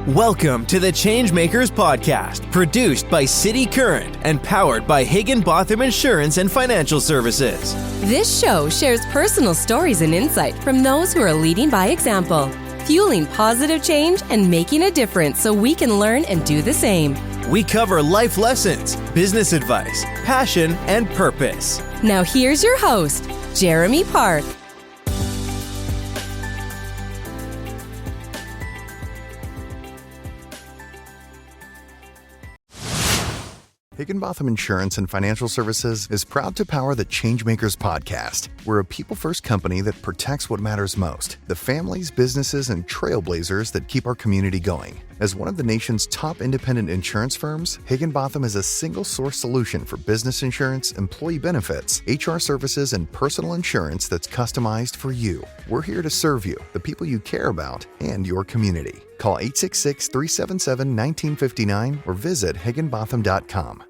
Welcome to the ChangeMakers Podcast, produced by City Current and powered by Higginbotham Insurance and Financial Services. This show shares personal stories and insight from those who are leading by example, fueling positive change and making a difference so we can learn and do the same. We cover life lessons, business advice, passion, and purpose. Now here's your host, Jeremy Park. Higginbotham Insurance and Financial Services is proud to power the ChangeMakers Podcast. We're a people-first company that protects what matters most, the families, businesses, and trailblazers that keep our community going. As one of the nation's top independent insurance firms, Higginbotham is a single-source solution for business insurance, employee benefits, HR services, and personal insurance that's customized for you. We're here to serve you, the people you care about, and your community. Call 866-377-1959 or visit higginbotham.com.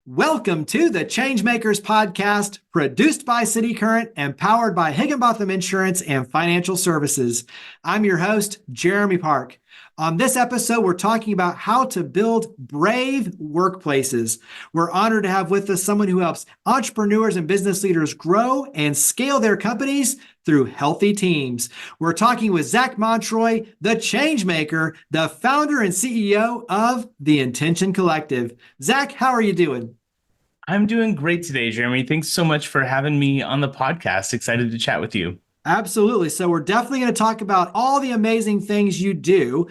Welcome to the ChangeMakers Podcast, produced by City Current and powered by Higginbotham Insurance and Financial Services. I'm your host, Jeremy Park. On this episode, we're talking about how to build brave workplaces. We're honored to have with us someone who helps entrepreneurs and business leaders grow and scale their companies through healthy teams. We're talking with Zach Montroy, the Changemaker, the founder and CEO of The Intention Collective. Zach, how are you doing? I'm doing great today, Jeremy. Thanks so much for having me on the podcast. Excited to chat with you. Absolutely. So we're definitely going to talk about all the amazing things you do.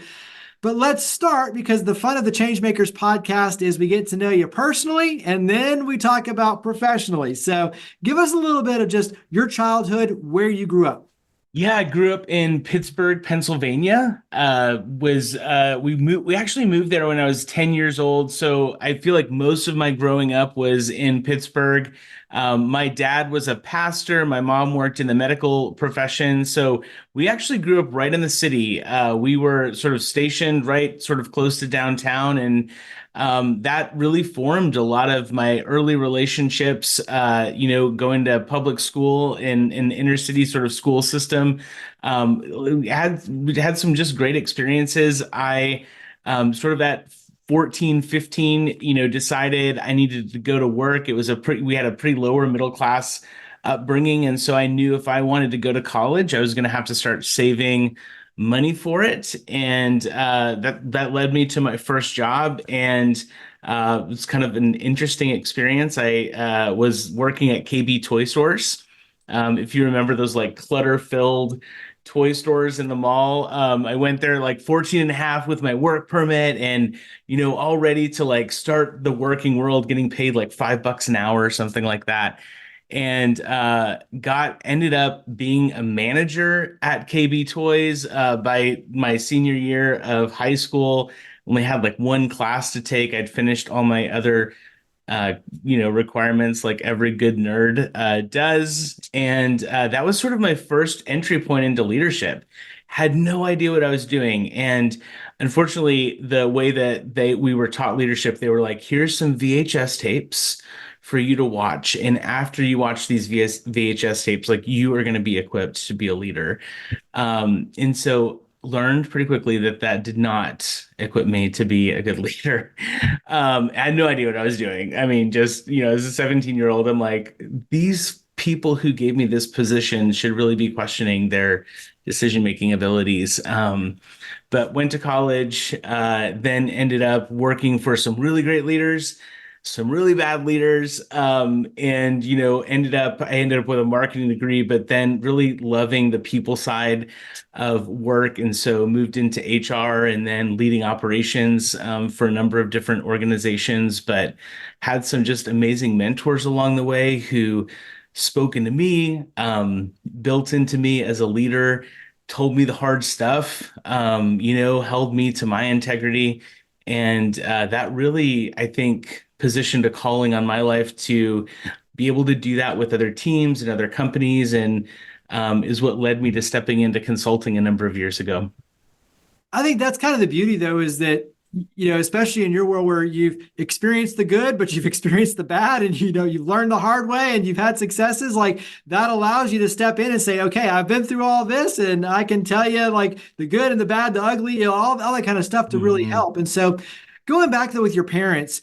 But let's start, because the fun of the ChangeMakers Podcast is we get to know you personally, and then we talk about professionally. So give us a little bit of just your childhood, where you grew up. Yeah, I grew up in Pittsburgh, Pennsylvania. We actually moved there when I was 10 years old. So I feel like most of my growing up was in Pittsburgh. My dad was a pastor. My mom worked in the medical profession. So we actually grew up right in the city. We were sort of stationed right sort of close to downtown, and that really formed a lot of my early relationships, going to public school in the inner city sort of school system. We had some just great experiences. I sort of at 14, 15, decided I needed to go to work. It was we had a pretty lower middle class upbringing. And so I knew if I wanted to go to college, I was going to have to start saving money for it. And that led me to my first job. And it was kind of an interesting experience. I was working at KB toy stores. If you remember those like clutter-filled toy stores in the mall. I went there like 14 and a half with my work permit and, all ready to like start the working world, getting paid like $5 an hour or something like that. And ended up being a manager at KB Toys by my senior year of high school. Only had like one class to take. I'd finished all my other requirements like every good nerd does. And that was sort of my first entry point into leadership. Had no idea what I was doing. And unfortunately, the way that we were taught leadership, they were like, here's some VHS tapes for you to watch. And after you watch these VHS tapes, like you are going to be equipped to be a leader. And so learned pretty quickly that did not equip me to be a good leader. I had no idea what I was doing. I mean, just, as a 17-year-old, I'm like, these people who gave me this position should really be questioning their decision-making abilities. But went to college, then ended up working for some really great leaders, some really bad leaders, and I ended up with a marketing degree, but then really loving the people side of work, and so moved into HR and then leading operations for a number of different organizations. But had some just amazing mentors along the way who spoke into me, built into me as a leader, told me the hard stuff, held me to my integrity, and that really, I think, positioned a calling on my life to be able to do that with other teams and other companies, and is what led me to stepping into consulting a number of years ago. I think that's kind of the beauty, though, is that especially in your world where you've experienced the good, but you've experienced the bad, and you've learned the hard way and you've had successes, like that allows you to step in and say, okay, I've been through all this and I can tell you like the good and the bad, the ugly, all that kind of stuff to really help. And so going back though with your parents,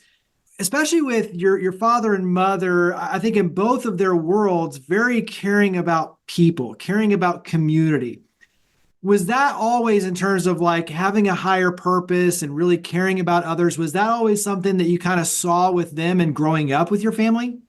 especially with your father and mother, I think in both of their worlds, very caring about people, caring about community. Was that always in terms of like having a higher purpose and really caring about others? Was that always something that you kind of saw with them and growing up with your family?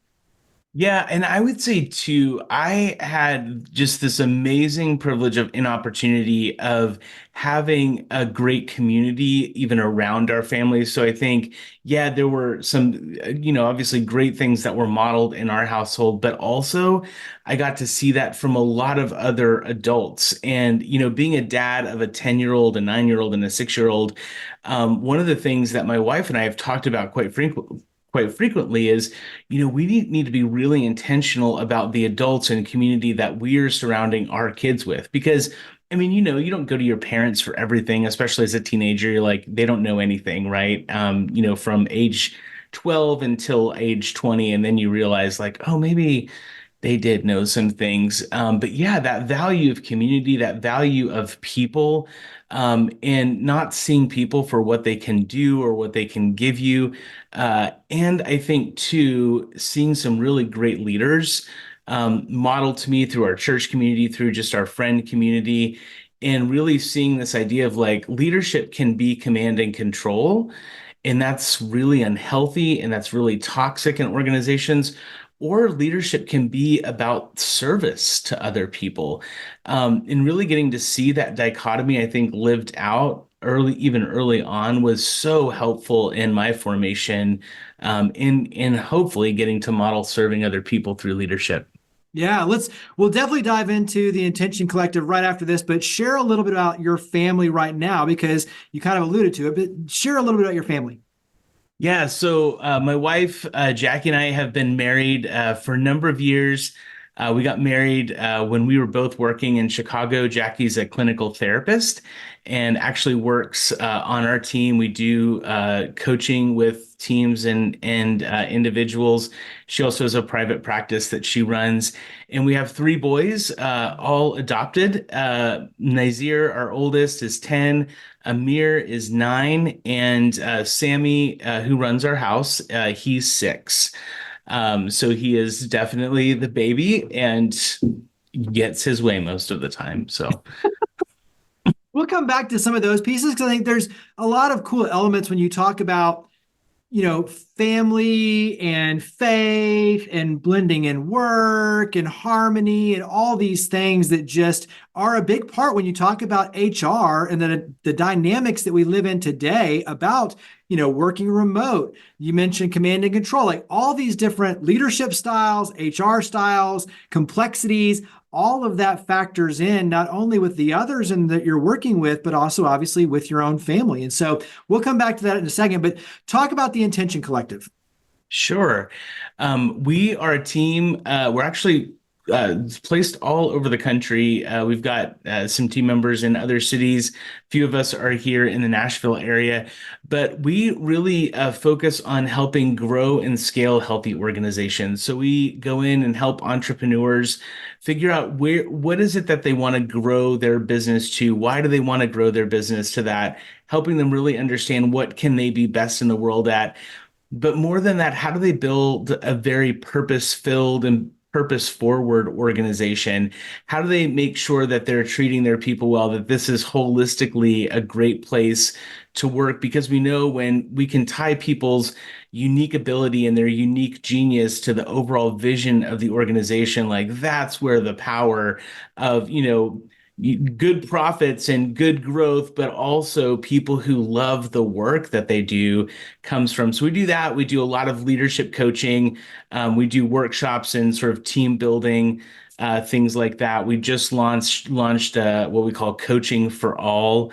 Yeah, and I would say too, I had just this amazing privilege of an opportunity of having a great community even around our family. So I think, yeah, there were some, obviously great things that were modeled in our household, but also I got to see that from a lot of other adults. And, being a dad of a 10-year-old, a 9-year-old, and a 6-year-old, one of the things that my wife and I have talked about quite frequently is, we need to be really intentional about the adults and community that we are surrounding our kids with. Because, you don't go to your parents for everything, especially as a teenager. You're like, they don't know anything, right? From age 12 until age 20. And then you realize like, oh, maybe they did know some things. But yeah, that value of community, that value of people, and not seeing people for what they can do or what they can give you. And I think too, seeing some really great leaders modeled to me through our church community, through just our friend community, and really seeing this idea of like leadership can be command and control. And that's really unhealthy and that's really toxic in organizations. Or leadership can be about service to other people. And really getting to see that dichotomy, I think, lived out even early on was so helpful in my formation, in hopefully getting to model serving other people through leadership. Yeah, we'll definitely dive into the Intention Collective right after this, but share a little bit about your family right now, because you kind of alluded to it, but share a little bit about your family. Yeah, so my wife, Jackie, and I have been married for a number of years. We got married when we were both working in Chicago. Jackie's a clinical therapist and actually works on our team. We do coaching with teams and individuals. She also has a private practice that she runs. And we have 3 boys, all adopted. Nazir, our oldest, is 10. Amir is 9, and Sammy, who runs our house, he's 6. So he is definitely the baby and gets his way most of the time. So we'll come back to some of those pieces because I think there's a lot of cool elements when you talk about, family and faith and blending in work and harmony and all these things that just are a big part when you talk about HR and the dynamics that we live in today about, working remote. You mentioned command and control, like all these different leadership styles, HR styles, complexities. All of that factors in not only with the others and that you're working with, but also obviously with your own family. And so we'll come back to that in a second, but talk about the Intention Collective. Sure. We are a team. We're actually placed all over the country. We've got some team members in other cities. A few of us are here in the Nashville area, but we really focus on helping grow and scale healthy organizations. So we go in and help entrepreneurs figure out what is it that they want to grow their business to? Why do they want to grow their business to that? Helping them really understand what can they be best in the world at. But more than that, how do they build a very purpose-filled and purpose-forward organization? How do they make sure that they're treating their people well, that this is holistically a great place to work? Because we know when we can tie people's unique ability and their unique genius to the overall vision of the organization, like that's where the power of, good profits and good growth, but also people who love the work that they do comes from. So we do that. We do a lot of leadership coaching. We do workshops and sort of team building, things like that. We just launched what we call Coaching for All,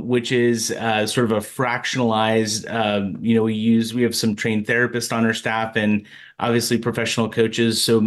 which is sort of a fractionalized, we have some trained therapists on our staff and obviously professional coaches. So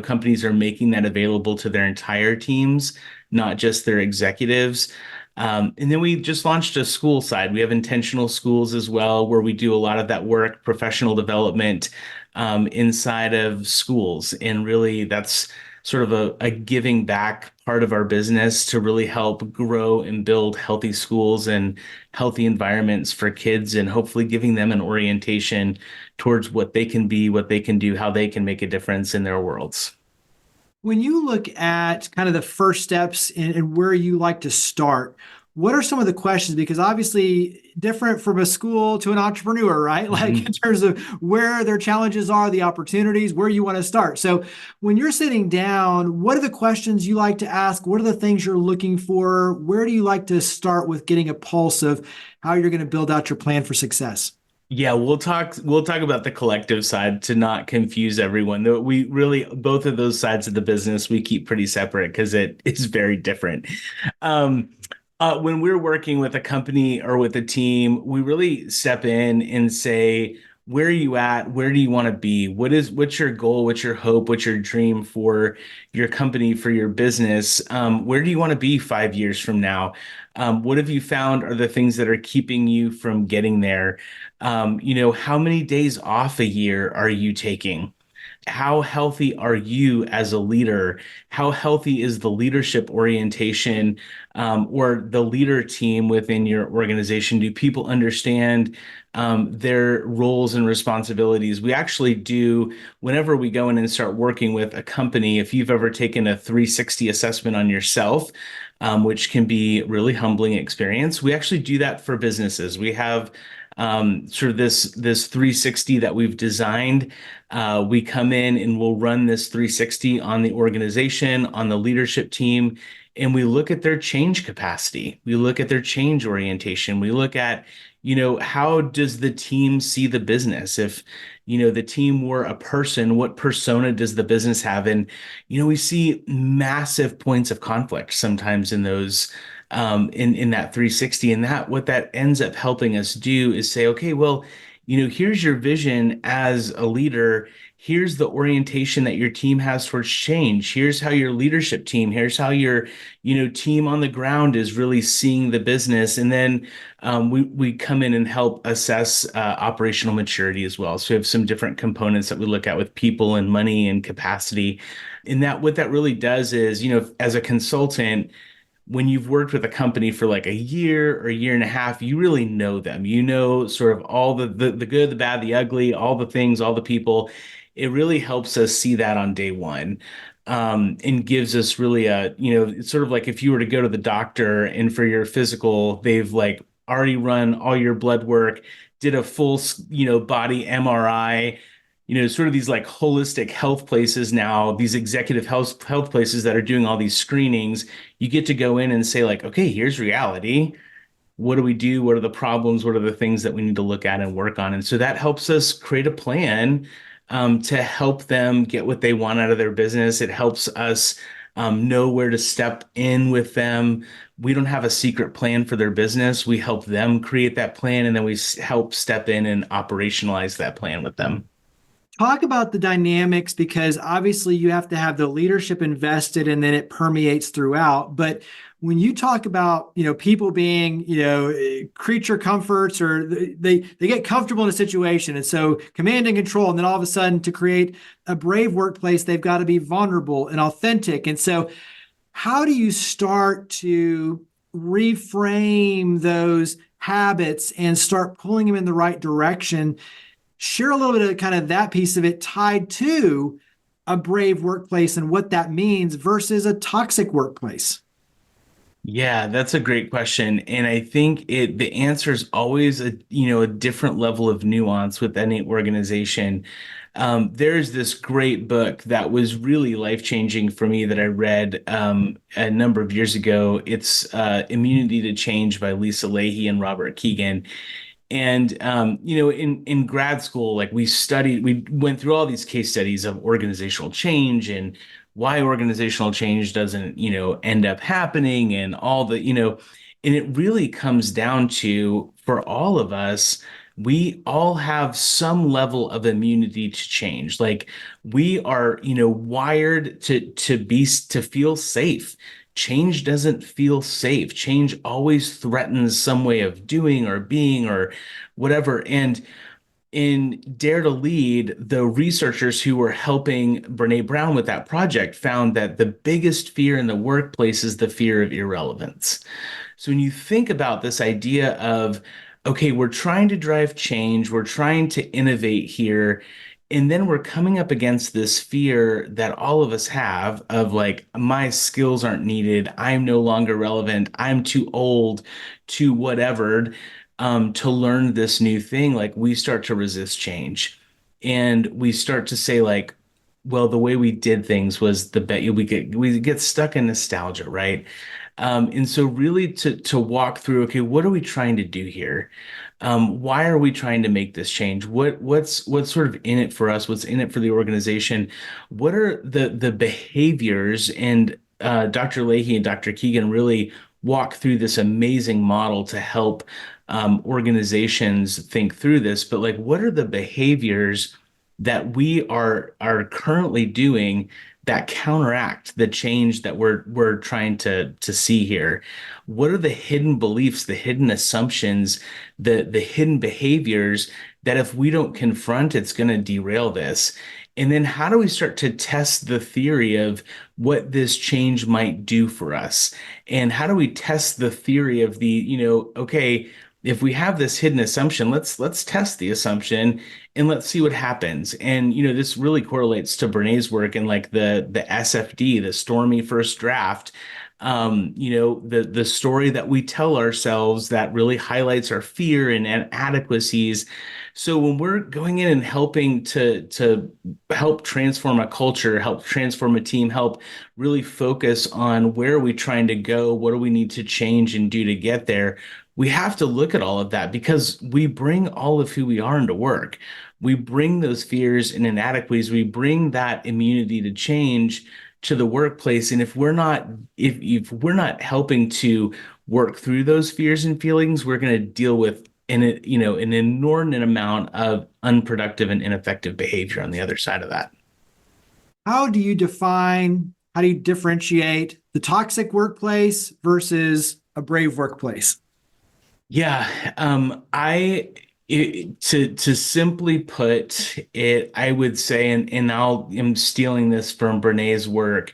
companies are making that available to their entire teams, not just their executives. And then we just launched a school side. We have intentional schools as well, where we do a lot of that work, professional development inside of schools. And really, that's sort of a giving back part of our business to really help grow and build healthy schools and healthy environments for kids, and hopefully giving them an orientation towards what they can be, what they can do, how they can make a difference in their worlds. When you look at kind of the first steps and where you like to start, what are some of the questions? Because obviously different from a school to an entrepreneur, right? Like in terms of where their challenges are, the opportunities, where you want to start. So when you're sitting down, what are the questions you like to ask? What are the things you're looking for? Where do you like to start with getting a pulse of how you're going to build out your plan for success? Yeah, we'll talk about the collective side to not confuse everyone. Though we really, both of those sides of the business we keep pretty separate because it is very different. When we're working with a company or with a team, we really step in and say, where are you at? Where do you want to be? What's your goal? What's your hope? What's your dream for your company, for your business? Where do you want to be 5 years from now? What have you found are the things that are keeping you from getting there? How many days off a year are you taking? How healthy are you as a leader? How healthy is the leadership orientation or the leader team within your organization? Do people understand their roles and responsibilities? We actually do, whenever we go in and start working with a company, if you've ever taken a 360 assessment on yourself, which can be a really humbling experience, we actually do that for businesses. We have sort of this 360 that we've designed. We come in and we'll run this 360 on the organization, on the leadership team, and we look at their change capacity. We look at their change orientation. We look at, how does the team see the business? If, the team were a person, what persona does the business have? And, we see massive points of conflict sometimes in those in that 360. And what that ends up helping us do is say, okay, well, here's your vision as a leader. Here's the orientation that your team has towards change. Here's how your leadership team, here's how your, team on the ground is really seeing the business. And then we come in and help assess operational maturity as well. So we have some different components that we look at with people and money and capacity. And what that really does is, as a consultant, when you've worked with a company for like a year or a year and a half, you really know them. Sort of all the good, the bad, the ugly, all the things, all the people. It really helps us see that on day one, and gives us really it's sort of like if you were to go to the doctor and for your physical, they've like already run all your blood work, did a full, body MRI. Sort of these like holistic health places now, these executive health places that are doing all these screenings, you get to go in and say like, okay, here's reality. What do we do? What are the problems? What are the things that we need to look at and work on? And so that helps us create a plan to help them get what they want out of their business. It helps us know where to step in with them. We don't have a secret plan for their business. We help them create that plan, and then we help step in and operationalize that plan with them. Talk about the dynamics, because obviously you have to have the leadership invested and then it permeates throughout. But when you talk about, people being, creature comforts, or they get comfortable in a situation. And so command and control, and then all of a sudden to create a brave workplace, they've got to be vulnerable and authentic. And so how do you start to reframe those habits and start pulling them in the right direction? Share a little bit of kind of that piece of it tied to a brave workplace and what that means versus a toxic workplace. Yeah, that's a great question. And I think the answer is always a different level of nuance with any organization. There's this great book that was really life-changing for me that I read a number of years ago. It's Immunity to Change by Lisa Leahy and Robert Keegan. And, in grad school, like we went through all these case studies of organizational change and why organizational change doesn't, end up happening, and all the, and it really comes down to, for all of us, we all have some level of immunity to change. Like we are, wired to feel safe, change doesn't feel safe. Change always threatens some way of doing or being or whatever. And in Dare to Lead, the researchers who were helping Brene Brown with that project found that the biggest fear in the workplace is the fear of irrelevance. So when you think about this idea of, okay, we're trying to drive change, we're trying to innovate here, and then we're coming up against this fear that all of us have of like, my skills aren't needed, I'm no longer relevant, I'm too old, too whatever, to learn this new thing. Like we start to resist change, and we start to say like, well, the way we did things was the bet. We get stuck in nostalgia, right? And so really to walk through, okay, what are we trying to do here? Why are we trying to make this change? What's sort of in it for us? What's in it for the organization? What are the behaviors? And Dr. Leahy and Dr. Keegan really walk through this amazing model to help organizations think through this. But like, what are the behaviors that we are currently doing that counteract the change that we're trying to see here? What are the hidden beliefs, the hidden assumptions, the hidden behaviors that if we don't confront, it's going to derail this? And then how do we start to test the theory of what this change might do for us? And how do we test the theory of okay, if we have this hidden assumption, let's test the assumption and let's see what happens. And this really correlates to Brené's work in like the SFD, the stormy first draft. The story that we tell ourselves that really highlights our fear and inadequacies. So when we're going in and helping to help transform a culture, help transform a team, help really focus on where are we trying to go, what do we need to change and do to get there, we have to look at all of that because we bring all of who we are into work. We bring those fears and inadequacies. We bring that immunity to change to the workplace. And if we're not helping to work through those fears and feelings, we're going to deal with an inordinate amount of unproductive and ineffective behavior on the other side of that. How do you differentiate the toxic workplace versus a brave workplace? Yeah, to simply put it, I would say, and I'm stealing this from Brené's work,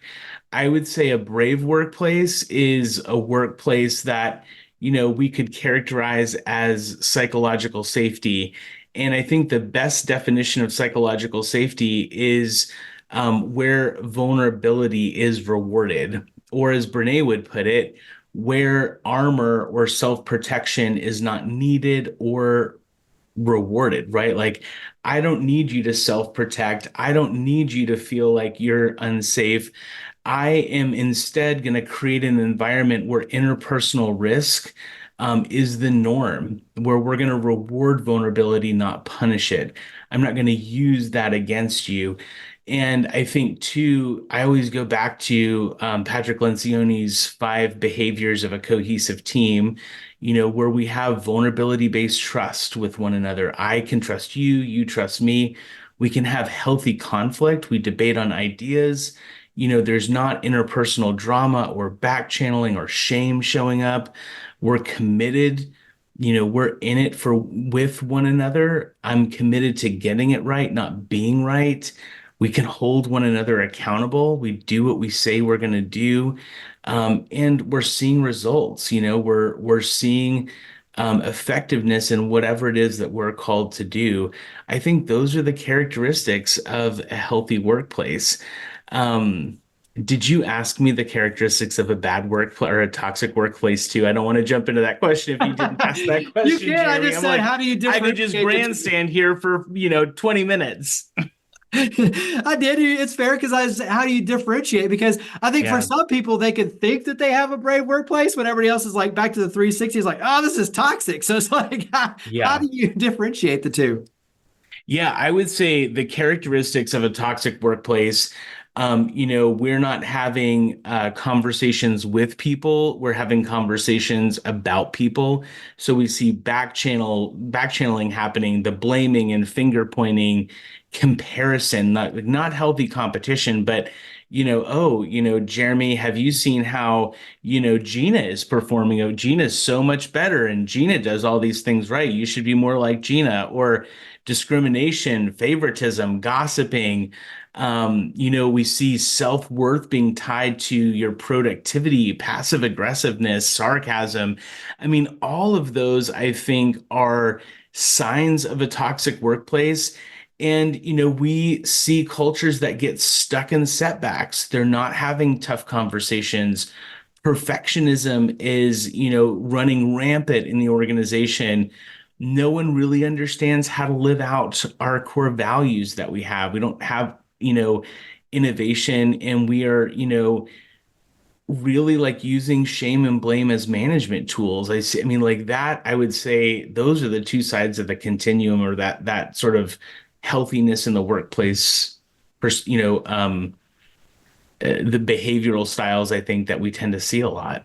I would say a brave workplace is a workplace that we could characterize as psychological safety. And I think the best definition of psychological safety is where vulnerability is rewarded, or as Brené would put it, where armor or self-protection is not needed or rewarded, right? Like, I don't need you to self-protect. I don't need you to feel like you're unsafe. I am instead going to create an environment where interpersonal risk is the norm, where we're going to reward vulnerability, not punish it. I'm not going to use that against you. And I think, too, I always go back to Patrick Lencioni's 5 behaviors of a cohesive team, where we have vulnerability-based trust with one another. I can trust you, you trust me. We can have healthy conflict. We debate on ideas. There's not interpersonal drama or back channeling or shame showing up. We're committed. We're in it with one another. I'm committed to getting it right, not being right. We can hold one another accountable. We do what we say we're going to do. And we're seeing results. We're seeing effectiveness in whatever it is that we're called to do. I think those are the characteristics of a healthy workplace. Did you ask me the characteristics of a bad workplace or a toxic workplace too? I don't want to jump into that question if you didn't ask that question. You can. Jeremy. I just said, how do you differentiate? I could just grandstand here for 20 minutes. I did. It's fair because how do you differentiate? Because I think for some people, they can think that they have a brave workplace when everybody else is like back to the 360 is like, oh, this is toxic. So it's like, how do you differentiate the two? Yeah, I would say the characteristics of a toxic workplace, we're not having conversations with people. We're having conversations about people. So we see back channeling happening, the blaming and finger pointing, comparison, not healthy competition, but Jeremy, have you seen how, Gina is performing? Oh, Gina's so much better and Gina does all these things right. You should be more like Gina. Or discrimination, favoritism, gossiping. We see self-worth being tied to your productivity, passive aggressiveness, sarcasm. I mean, all of those, I think, are signs of a toxic workplace. And, we see cultures that get stuck in setbacks. They're not having tough conversations. Perfectionism is, running rampant in the organization. No one really understands how to live out our core values that we have. We don't have, innovation, and we are, really like using shame and blame as management tools. I mean, like that, I would say those are the two sides of the continuum, or that sort of healthiness in the workplace, the behavioral styles, I think, that we tend to see a lot.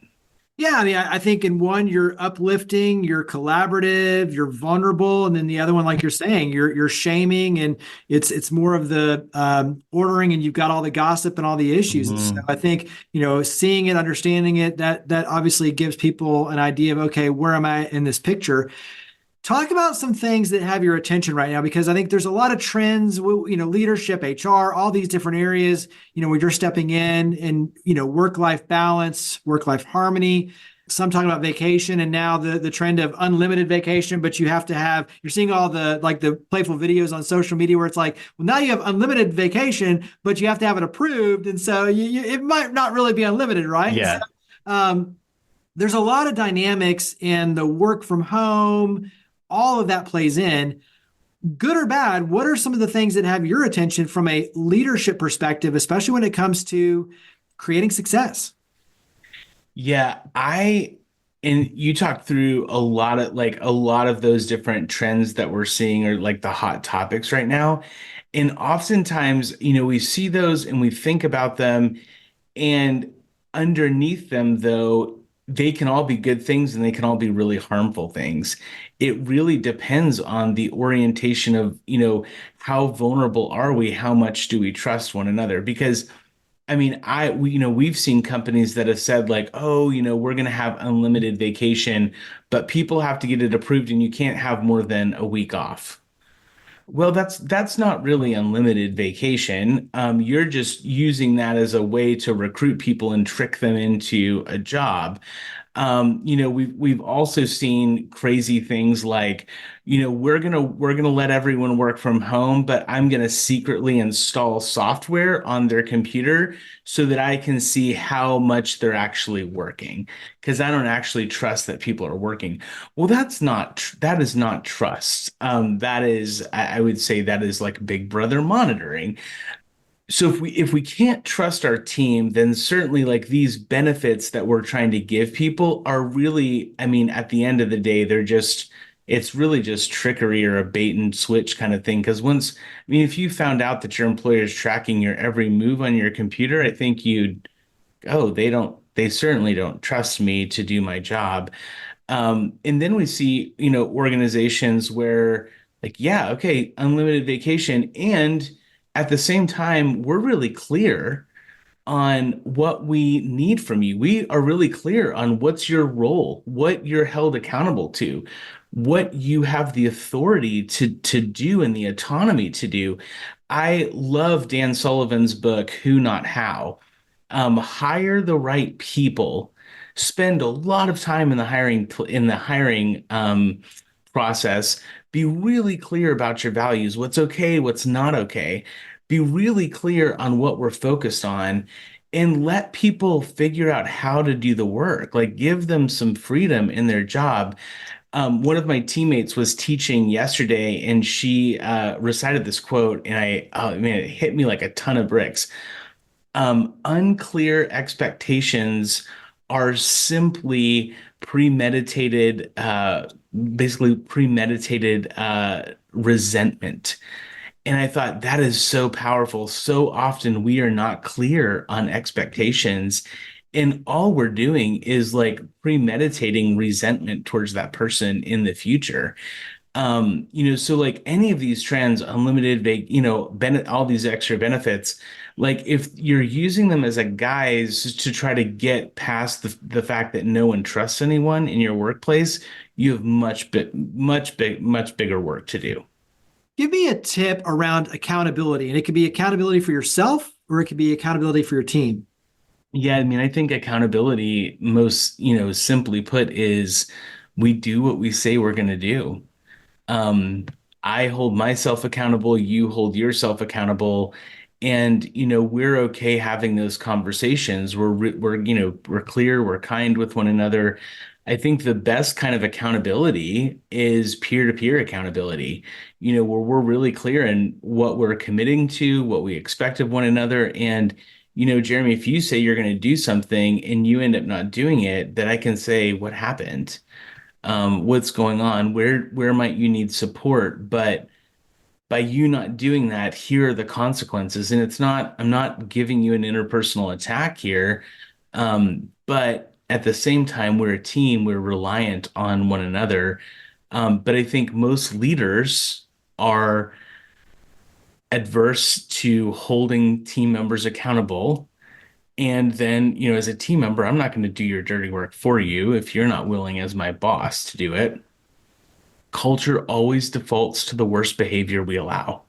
Yeah, I mean, I think in one, you're uplifting, you're collaborative, you're vulnerable, and then the other one, like you're saying, you're shaming, and it's more of the ordering, and you've got all the gossip and all the issues. And so I think, seeing it, understanding it, that obviously gives people an idea of, okay, where am I in this picture? Talk about some things that have your attention right now, because I think there's a lot of trends, leadership, HR, all these different areas, where you're stepping in, and, work-life balance, work-life harmony. Some talking about vacation, and now the trend of unlimited vacation, but you're seeing all the playful videos on social media where it's like, well, now you have unlimited vacation, but you have to have it approved. And so it might not really be unlimited, right? Yeah. So, there's a lot of dynamics in the work from home. All of that plays in. Good or bad, what are some of the things that have your attention from a leadership perspective, especially when it comes to creating success? Yeah, and you talked through a lot of those different trends that we're seeing, are like the hot topics right now. And oftentimes, we see those and we think about them, and underneath them, though, they can all be good things and they can all be really harmful things. It really depends on the orientation of, how vulnerable are we? How much do we trust one another? Because I mean, we've seen companies that have said like, oh, we're going to have unlimited vacation, but people have to get it approved and you can't have more than a week off. Well, that's not really unlimited vacation. You're just using that as a way to recruit people and trick them into a job. We've also seen crazy things like, we're gonna let everyone work from home, but I'm gonna secretly install software on their computer so that I can see how much they're actually working, because I don't actually trust that people are working. Well, that is not trust. That is, I would say, that is like Big Brother monitoring. So if we can't trust our team, then certainly like these benefits that we're trying to give people are really, I mean, at the end of the day, it's really just trickery or a bait and switch kind of thing. Because if you found out that your employer is tracking your every move on your computer, I think they certainly don't trust me to do my job. And then we see, organizations where like, yeah, okay, unlimited vacation, and at the same time, we're really clear on what we need from you. We are really clear on what's your role, what you're held accountable to, what you have the authority to do and the autonomy to do. I love Dan Sullivan's book, Who Not How. Hire the right people. Spend a lot of time in the hiring process. Be really clear about your values, what's okay, what's not okay. Be really clear on what we're focused on, and let people figure out how to do the work. Like, give them some freedom in their job. One of my teammates was teaching yesterday, and she recited this quote, and it hit me like a ton of bricks. Unclear expectations are simply premeditated resentment. And I thought that is so powerful. So often we are not clear on expectations, and all we're doing is like premeditating resentment towards that person in the future. So like any of these trends, unlimited, all these extra benefits, like if you're using them as a guise to try to get past the fact that no one trusts anyone in your workplace, you have much bigger work to do. Give me a tip around accountability, and it could be accountability for yourself or it could be accountability for your team. Yeah, I mean, I think accountability, most, simply put, is we do what we say we're going to do. Um, I hold myself accountable, you hold yourself accountable, and we're okay having those conversations. We're clear, we're kind with one another. I think the best kind of accountability is peer-to-peer accountability, where we're really clear in what we're committing to, what we expect of one another. And, Jeremy, if you say you're going to do something and you end up not doing it, then I can say, what happened? What's going on? Where might you need support? But by you not doing that, here are the consequences. And I'm not giving you an interpersonal attack here. But at the same time, we're a team, we're reliant on one another. But I think most leaders are adverse to holding team members accountable. And then, as a team member, I'm not going to do your dirty work for you if you're not willing as my boss to do it. Culture always defaults to the worst behavior we allow.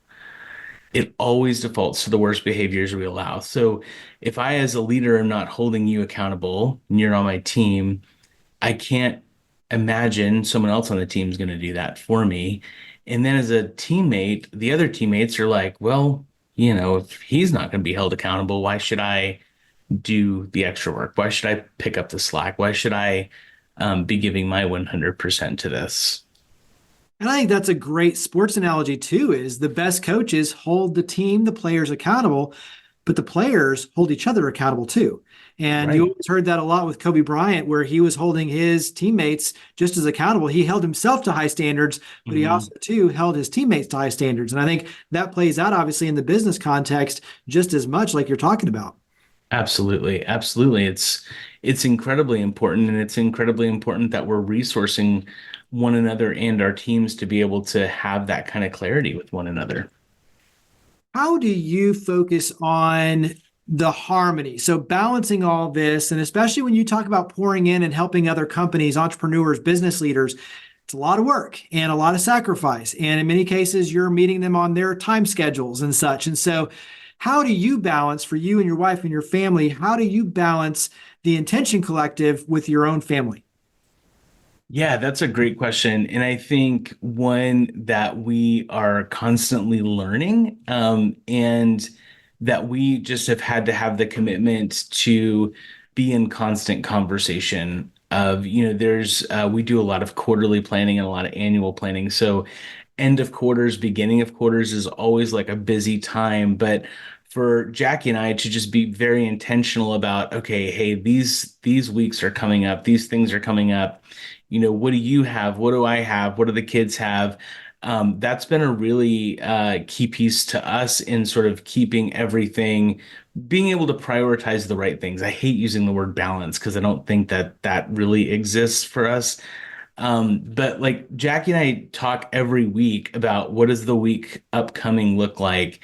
It always defaults to the worst behaviors we allow. So if I, as a leader, am not holding you accountable and you're on my team, I can't imagine someone else on the team is going to do that for me. And then as a teammate, the other teammates are like, well, if he's not going to be held accountable, why should I do the extra work? Why should I pick up the slack? Why should I be giving my 100% to this? And I think that's a great sports analogy too, is the best coaches hold the team, the players accountable, but the players hold each other accountable too. And Right. You always heard that a lot with Kobe Bryant, where he was holding his teammates just as accountable. He held himself to high standards, but he also too held his teammates to high standards. And I think that plays out obviously in the business context just as much, like you're talking about. Absolutely. Absolutely. It's incredibly important, and it's incredibly important that we're resourcing one another and our teams to be able to have that kind of clarity with one another. How do you focus on the harmony? So balancing all this, and especially when you talk about pouring in and helping other companies, entrepreneurs, business leaders, it's a lot of work and a lot of sacrifice. And in many cases, you're meeting them on their time schedules and such. And so how do you balance, for you and your wife and your family, how do you balance the Intention Collective with your own family? Yeah, that's a great question. And I think one that we are constantly learning, and that we just have had to have the commitment to be in constant conversation of, we do a lot of quarterly planning and a lot of annual planning. So end of quarters, beginning of quarters is always like a busy time. But for Jackie and I to just be very intentional about, okay, hey, these weeks are coming up, these things are coming up. What do you have? What do I have? What do the kids have? That's been a really key piece to us in sort of keeping everything, being able to prioritize the right things. I hate using the word balance because I don't think that really exists for us. But like Jackie and I talk every week about what does the week upcoming look like.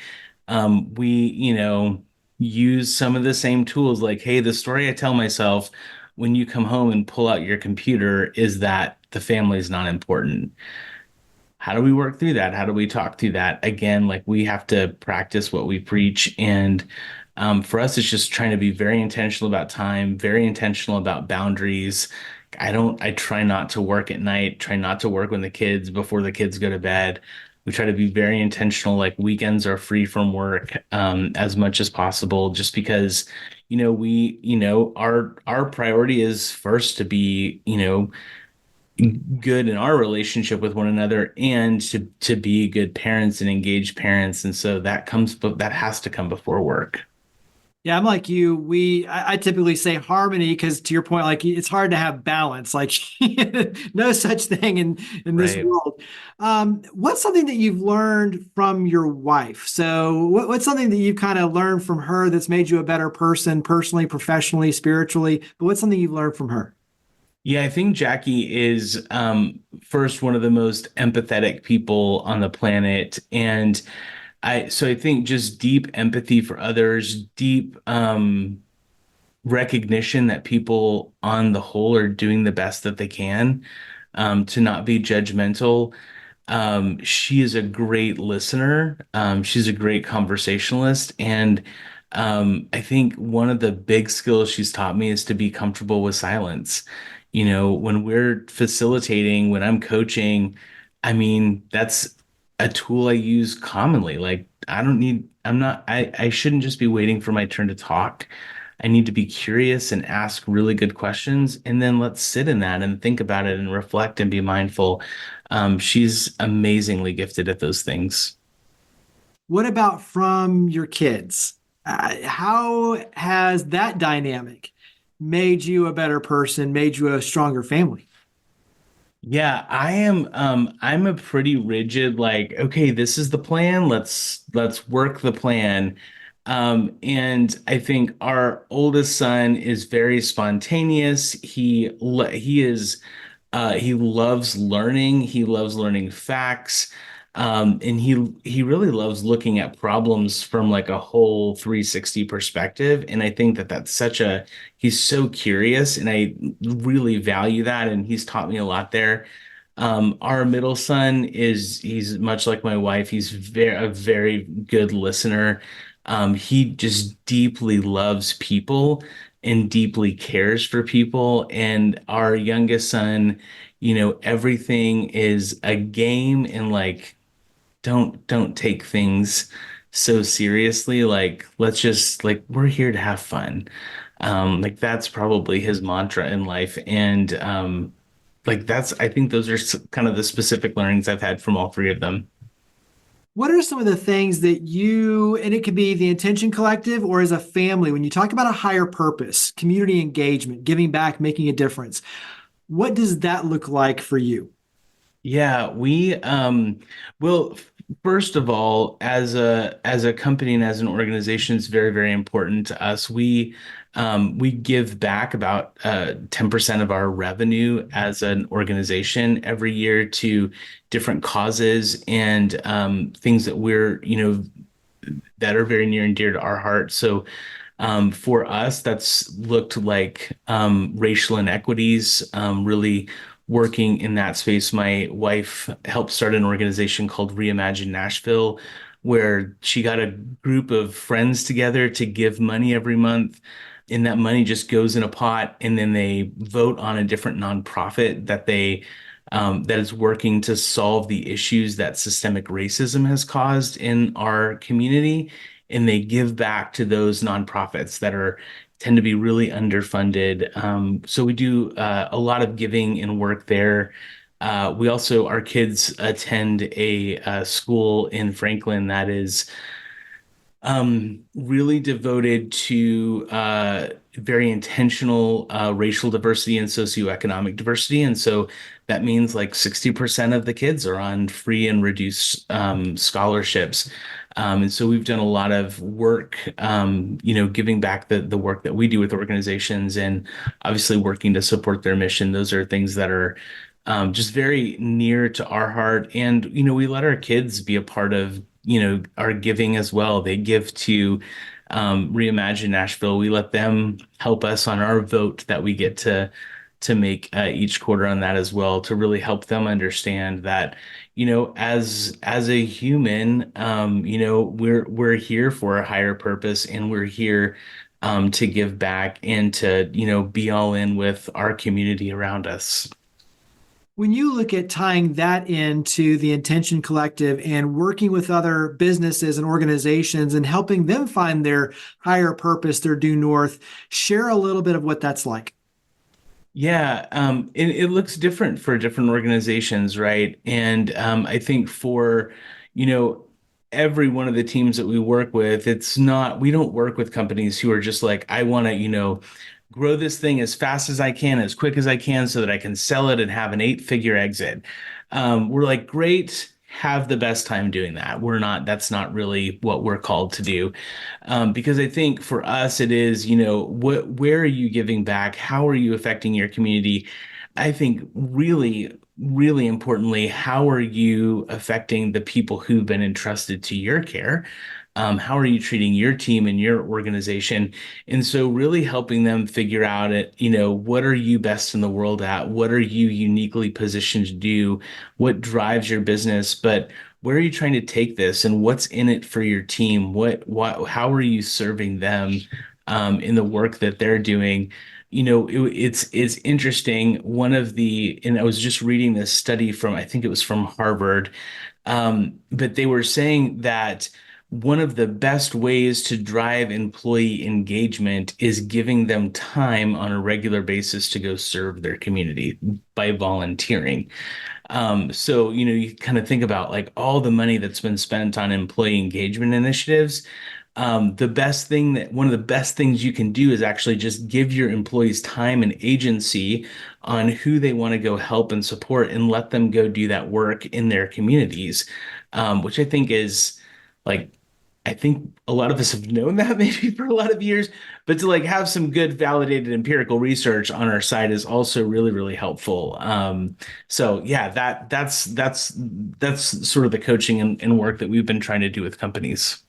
We use some of the same tools, like, hey, the story I tell myself when you come home and pull out your computer is that the family is not important. How do we work through that? How do we talk through that? Again, like we have to practice what we preach. And for us, it's just trying to be very intentional about time, very intentional about boundaries. I try not to work at night, try not to work before the kids go to bed. We try to be very intentional, like weekends are free from work as much as possible, just because, our priority is first to be, good in our relationship with one another and to be good parents and engaged parents. And so that has to come before work. Yeah, I'm like you. I typically say harmony because, to your point, like it's hard to have balance. Like no such thing in this Right. world. What's something that you've learned from your wife? So, what's something that you've kind of learned from her that's made you a better person, personally, professionally, spiritually? But what's something you've learned from her? Yeah, I think Jackie is first one of the most empathetic people on the planet, and I think just deep empathy for others, deep recognition that people on the whole are doing the best that they can, to not be judgmental. She is a great listener. She's a great conversationalist. And I think one of the big skills she's taught me is to be comfortable with silence. When we're facilitating, when I'm coaching, I mean, that's a tool I use commonly. Like, I shouldn't just be waiting for my turn to talk. I need to be curious and ask really good questions, and then let's sit in that and think about it and reflect and be mindful. She's amazingly gifted at those things. What about from your kids? How has that dynamic made you a better person, made you a stronger family? Yeah, I'm a pretty rigid, like, okay, this is the plan. Let's work the plan. And I think our oldest son is very spontaneous. He loves learning. He loves learning facts. And he really loves looking at problems from like a whole 360 perspective. And I think that he's so curious, and I really value that. And he's taught me a lot there. Our middle son he's much like my wife. He's a very good listener. He just deeply loves people and deeply cares for people. And our youngest son, everything is a game, and like, don't take things so seriously. Like, let's just, like, we're here to have fun. Like, that's probably his mantra in life. And I think those are kind of the specific learnings I've had from all three of them. What are some of the things that and it could be the Intention Collective or as a family, when you talk about a higher purpose, community engagement, giving back, making a difference, what does that look like for you? Yeah, well, first of all, as a company and as an organization, it's very, very important to us. We give back about 10% of our revenue as an organization every year to different causes and things that that are very near and dear to our heart. So for us, that's looked like racial inequities, really working in that space. My wife helped start an organization called Reimagine Nashville, where she got a group of friends together to give money every month. And that money just goes in a pot, and then they vote on a different nonprofit that is working to solve the issues that systemic racism has caused in our community. And they give back to those nonprofits that tend to be really underfunded. So we do a lot of giving and work there. Our kids attend a school in Franklin that is really devoted to very intentional racial diversity and socioeconomic diversity. And so that means like 60% of the kids are on free and reduced scholarships. And so we've done a lot of work, giving back the work that we do with organizations, and obviously working to support their mission. Those are things that are just very near to our heart. And, we let our kids be a part of, our giving as well. They give to Reimagine Nashville. We let them help us on our vote that we get to make each quarter on that as well, to really help them understand that, as a human, we're here for a higher purpose, and we're here to give back and to, be all in with our community around us. When you look at tying that into the Intention Collective and working with other businesses and organizations and helping them find their higher purpose, their due north, share a little bit of what that's like. Yeah, it looks different for different organizations, right? And I think for, every one of the teams that we work with, we don't work with companies who are just like, I want to, grow this thing as fast as I can, as quick as I can, so that I can sell it and have an 8-figure exit. We're like, great, have the best time doing that. That's not really what we're called to do. Because I think for us, it is, where are you giving back? How are you affecting your community? I think really, really importantly, how are you affecting the people who've been entrusted to your care? How are you treating your team and your organization? And so really helping them figure out what are you best in the world at? What are you uniquely positioned to do? What drives your business? But where are you trying to take this and what's in it for your team? How are you serving them in the work that they're doing? It's interesting. And I was just reading this study from, I think it was from Harvard, but they were saying that one of the best ways to drive employee engagement is giving them time on a regular basis to go serve their community by volunteering. So, you kind of think about like all the money that's been spent on employee engagement initiatives. One of the best things you can do is actually just give your employees time and agency on who they want to go help and support and let them go do that work in their communities, which I think is like, I think a lot of us have known that maybe for a lot of years, but to like have some good validated empirical research on our side is also really, really helpful. So yeah, that's sort of the coaching and work that we've been trying to do with companies.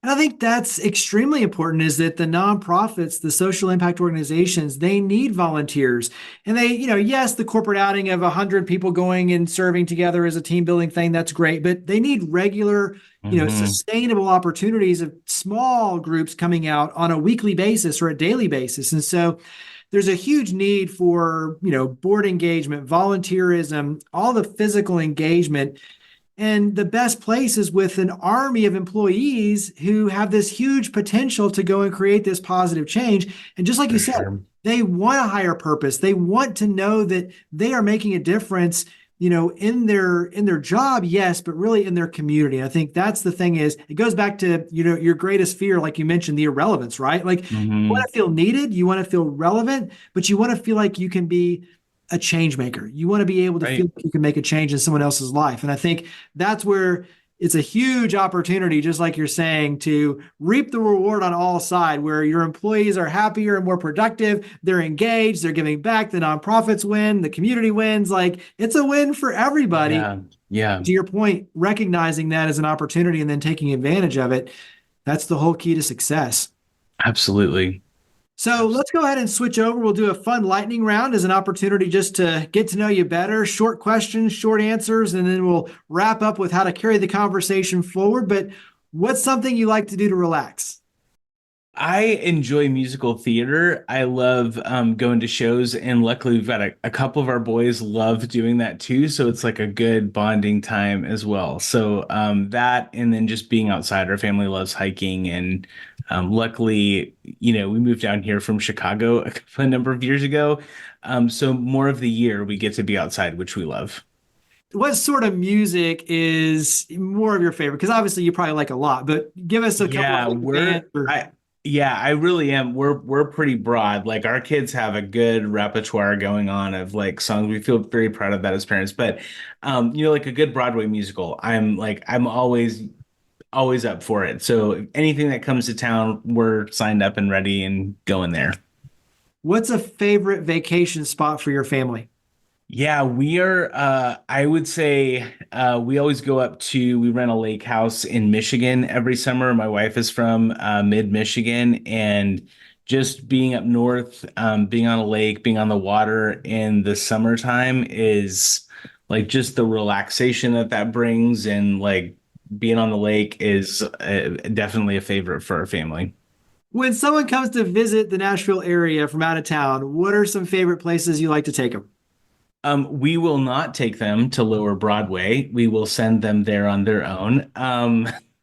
And I think that's extremely important is that the nonprofits, the social impact organizations, they need volunteers. And they, yes, the corporate outing of 100 people going and serving together as a team building thing, that's great. But they need regular, sustainable opportunities of small groups coming out on a weekly basis or a daily basis. And so there's a huge need for, board engagement, volunteerism, all the physical engagement. And the best place is with an army of employees who have this huge potential to go and create this positive change. And just like you said, they want a higher purpose. They want to know that they are making a difference, in their job, yes, but really in their community. And I think that's the thing is it goes back to, your greatest fear, like you mentioned, the irrelevance, right? Like you want to feel needed, you want to feel relevant, but you want to feel like you can be a change maker. You want to be able to feel like you can make a change in someone else's life. And I think that's where it's a huge opportunity, just like you're saying, to reap the reward on all sides, where your employees are happier and more productive. They're engaged. They're giving back. The nonprofits win. The community wins. Like it's a win for everybody. Yeah. To your point, recognizing that as an opportunity and then taking advantage of it. That's the whole key to success. Absolutely. So let's go ahead and switch over. We'll do a fun lightning round as an opportunity just to get to know you better. Short questions, short answers, and then we'll wrap up with how to carry the conversation forward. But what's something you like to do to relax? I enjoy musical theater. I love going to shows, and luckily we've got a couple of our boys love doing that too. So it's like a good bonding time as well. So that, and then just being outside. Our family loves hiking, and luckily, we moved down here from Chicago a number of years ago. So more of the year we get to be outside, which we love. What sort of music is more of your favorite? Because obviously you probably like a lot, but give us a couple of Yeah, I really am. We're pretty broad. Like our kids have a good repertoire going on of like songs. We feel very proud of that as parents. But like a good Broadway musical, I'm always up for it. So anything that comes to town, we're signed up and ready and going there. What's a favorite vacation spot for your family? Yeah, we are, I would say we always we rent a lake house in Michigan every summer. My wife is from mid-Michigan, and just being up north, being on a lake, being on the water in the summertime is like just the relaxation that brings, and like being on the lake is definitely a favorite for our family. When someone comes to visit the Nashville area from out of town, what are some favorite places you like to take them? We will not take them to Lower Broadway. We will send them there on their own.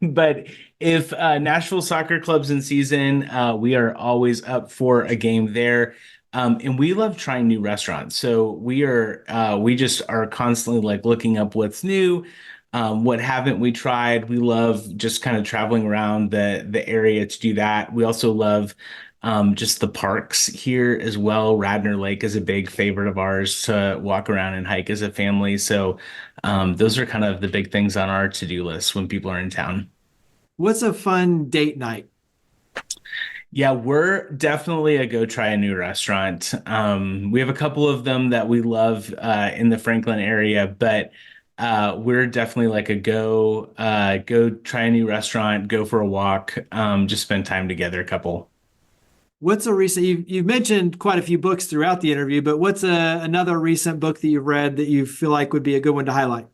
But if Nashville Soccer Club's in season, we are always up for a game there. And we love trying new restaurants. So we just are constantly like looking up what's new. What haven't we tried? We love just kind of traveling around the area to do that. We also love just the parks here as well. Radnor Lake is a big favorite of ours to walk around and hike as a family. So those are kind of the big things on our to-do list when people are in town. What's a fun date night? Yeah, we're definitely a go try a new restaurant. We have a couple of them that we love in the Franklin area, but we're definitely like a go try a new restaurant, go for a walk, just spend time together, couple. What's a recent, you've mentioned quite a few books throughout the interview, but what's another recent book that you've read that you feel like would be a good one to highlight?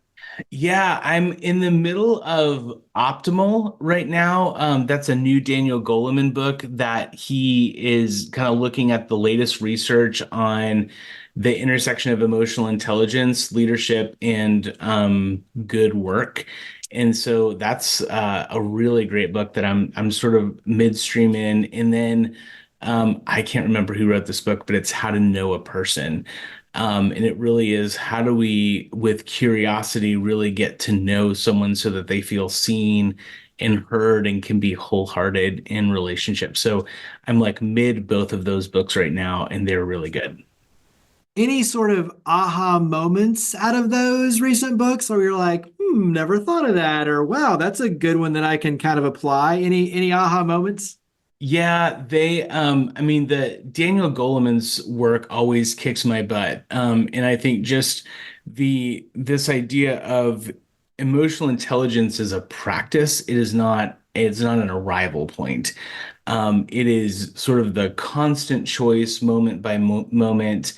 Yeah, I'm in the middle of Optimal right now. That's a new Daniel Goleman book that he is kind of looking at the latest research on the intersection of emotional intelligence, leadership, and good work. And so that's a really great book that I'm sort of midstream in. And then I can't remember who wrote this book, but it's How to Know a Person. And it really is, how do we, with curiosity, really get to know someone so that they feel seen and heard and can be wholehearted in relationships. So I'm like mid both of those books right now, and they're really good. Any sort of aha moments out of those recent books where you're like, never thought of that, or wow, that's a good one that I can kind of apply. Any aha moments? Yeah, I mean, the Daniel Goleman's work always kicks my butt. And I think just this idea of emotional intelligence is a practice. It's not an arrival point. It is sort of the constant choice, moment by moment,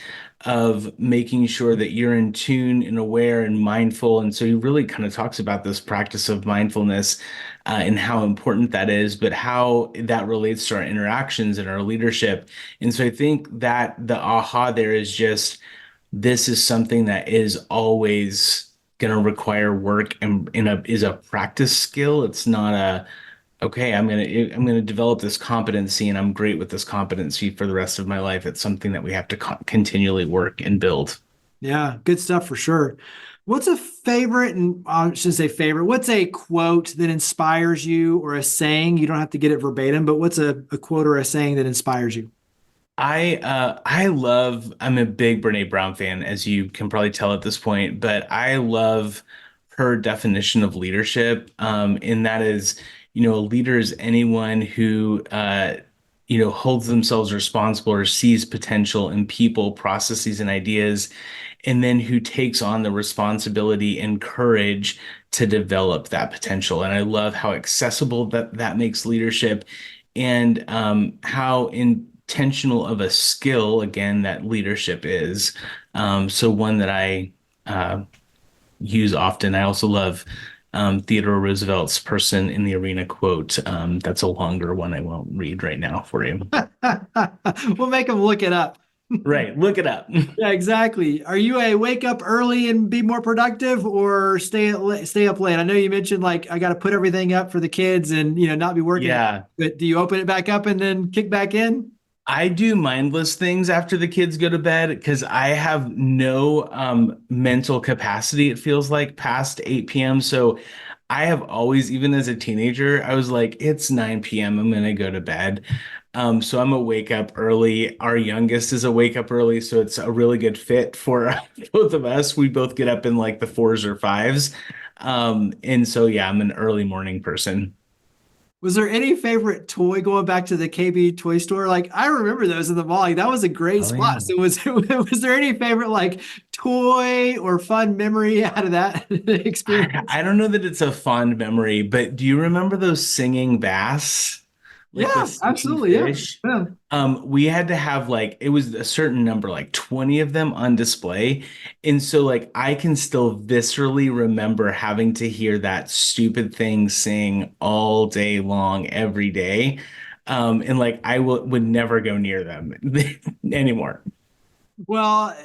of making sure that you're in tune and aware and mindful. And so he really kind of talks about this practice of mindfulness and how important that is, but how that relates to our interactions and our leadership. And so I think that the aha there is just, this is something that is always going to require work and is a practice skill. It's not okay, I'm gonna develop this competency and I'm great with this competency for the rest of my life. It's something that we have to continually work and build. Yeah, good stuff for sure. What's a favorite, and I shouldn't say favorite, what's a quote that inspires you or a saying? You don't have to get it verbatim, but what's a quote or a saying that inspires you? I'm a big Brene Brown fan, as you can probably tell at this point, but I love her definition of leadership. And that is, a leader is anyone who holds themselves responsible or sees potential in people, processes, and ideas, and then who takes on the responsibility and courage to develop that potential. And I love how accessible that makes leadership, and how intentional of a skill, again, that leadership is. So one that I use often. I also love Theodore Roosevelt's "Person in the Arena" quote. That's a longer one. I won't read right now for you. We'll make them look it up. Right. Look it up. Yeah, exactly. Are you a wake up early and be more productive, or stay up late? I know you mentioned like I got to put everything up for the kids and not be working. Yeah. But do you open it back up and then kick back in? I do mindless things after the kids go to bed because I have no mental capacity, it feels like, past 8 p.m. So I have always, even as a teenager, I was like, it's 9 p.m. I'm going to go to bed. So I'm a wake up early. Our youngest is a wake up early. So it's a really good fit for both of us. We both get up in like the 4s or 5s. And so, yeah, I'm an early morning person. Was there any favorite toy going back to the KB toy store? Like I remember those in the mall. Like, that was a great Oh, spot. yeah. So was there any favorite like toy or fun memory out of that experience? I don't know that it's a fond memory, but do you remember those singing bass? Like the Yeah, singing absolutely. Yeah. fish? Yeah. We had to have like, it was a certain number, like 20 of them on display. And so like I can still viscerally remember having to hear that stupid thing sing all day long, every day. And like would never go near them anymore. Well,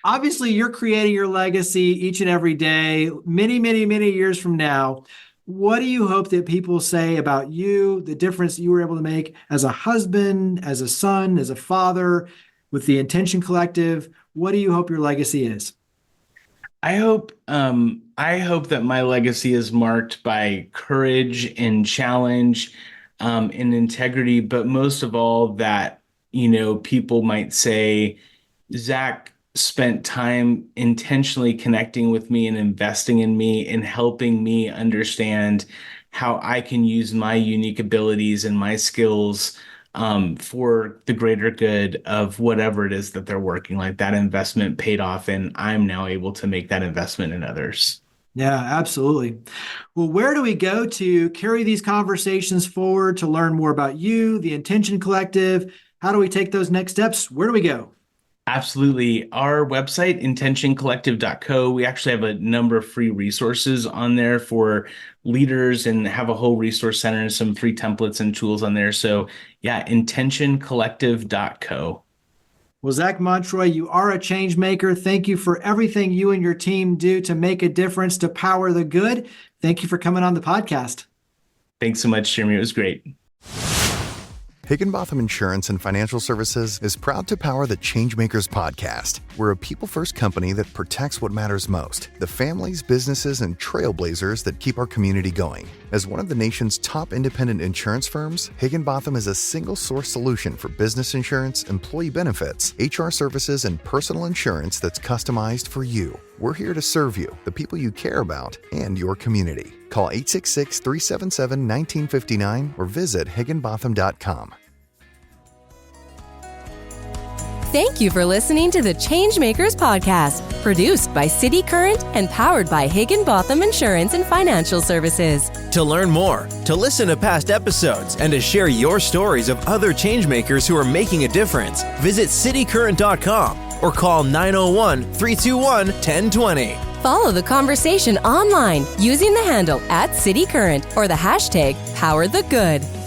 obviously you're creating your legacy each and every day, many, many, many years from now. What do you hope that people say about you, the difference you were able to make as a husband, as a son, as a father, with the Intention Collective? What do you hope your legacy is? I hope that my legacy is marked by courage and challenge, and integrity, but most of all that, people might say, Zach spent time intentionally connecting with me and investing in me and helping me understand how I can use my unique abilities and my skills for the greater good of whatever it is that they're working. Like that investment paid off, and I'm now able to make that investment in others. Yeah, absolutely. Well, where do we go to carry these conversations forward to learn more about you, the Intention Collective? How do we take those next steps? Where do we go? Absolutely. Our website, intentioncollective.co, we actually have a number of free resources on there for leaders and have a whole resource center and some free templates and tools on there. So yeah, intentioncollective.co. Well, Zach Montroy, you are a change maker. Thank you for everything you and your team do to make a difference, to power the good. Thank you for coming on the podcast. Thanks so much, Jeremy. It was great. Higginbotham Insurance and Financial Services is proud to power the ChangeMakers Podcast. We're a people-first company that protects what matters most, the families, businesses, and trailblazers that keep our community going. As one of the nation's top independent insurance firms, Higginbotham is a single-source solution for business insurance, employee benefits, HR services, and personal insurance that's customized for you. We're here to serve you, the people you care about, and your community. Call 866-377-1959 or visit higginbotham.com. Thank you for listening to the ChangeMakers Podcast, produced by City Current and powered by Higginbotham Insurance and Financial Services. To learn more, to listen to past episodes, and to share your stories of other changemakers who are making a difference, visit citycurrent.com or call 901-321-1020. Follow the conversation online using the handle @CityCurrent or the hashtag #PowerTheGood.